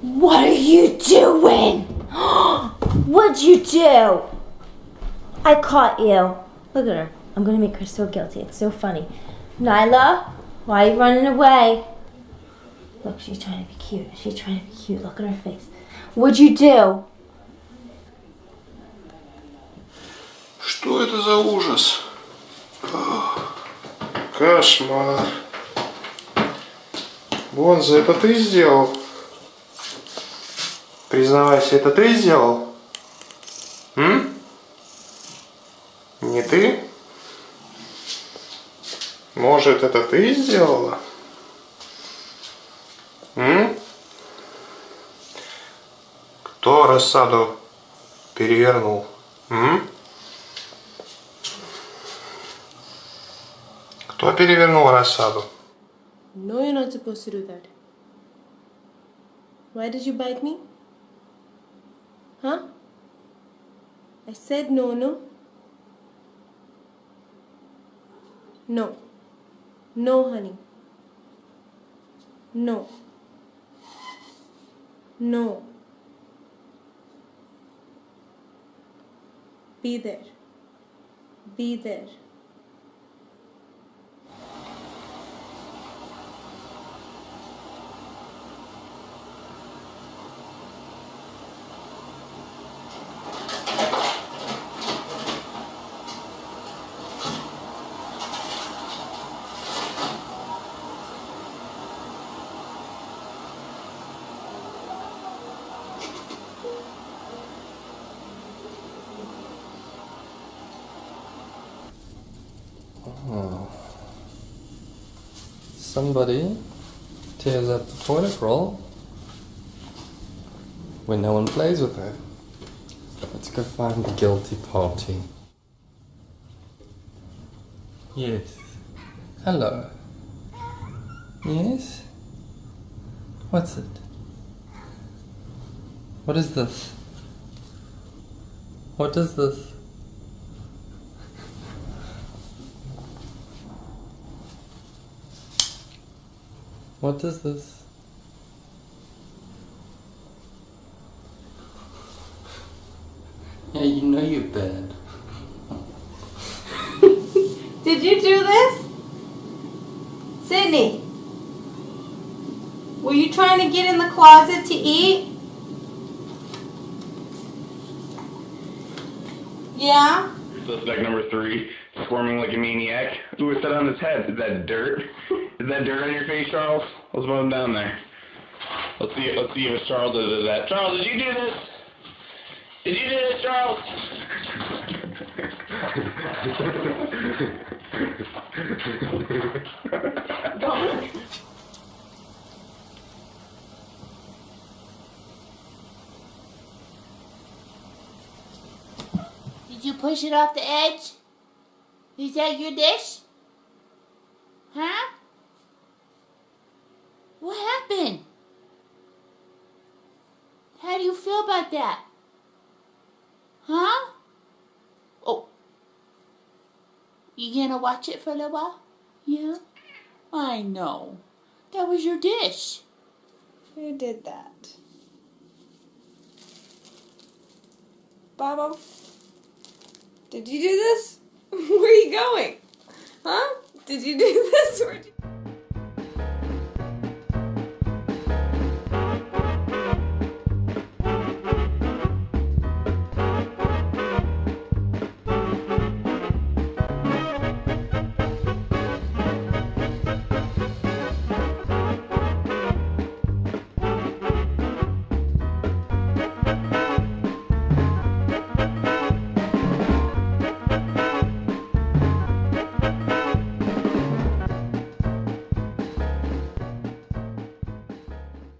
What are you doing? What'd you do? I caught you. Look at her. I'm gonna make her so guilty. It's so funny. Nyla, why are you running away? Look, she's trying to be cute. She's trying to be cute. Look at her face. What'd you do? Что это за ужас? Кошмар. Бонза, это ты сделал? Признавайся, это ты сделал? Не ты? Может, это ты сделала? Кто рассаду перевернул? Кто перевернул рассаду? No, you're not supposed to do that. Why did you bite me? Huh? I said no, no? No. No, honey. No. No. Be there. Be there. Somebody tears up the toilet roll when no one plays with it. Let's go find the guilty party. Yes. Hello. Yes? What's it? What is this? What is this? What is this? Yeah, you know you're bad. Did you do this? Sydney, were you trying to get in the closet to eat? Yeah? Suspect number 3, squirming like a maniac. Who was set on his head? Is that dirt? Is that dirt on your face, Charles? Let's put him down there. Let's see if it's Charles that did that. Charles, did you do this? Did you do this, Charles? Did you push it off the edge? Is that your dish? Huh? What happened? How do you feel about that? Huh? Oh. You gonna watch it for a little while? Yeah? I know. That was your dish. Who did that? Baba? Did you do this? Where are you going? Huh? Did you do this or did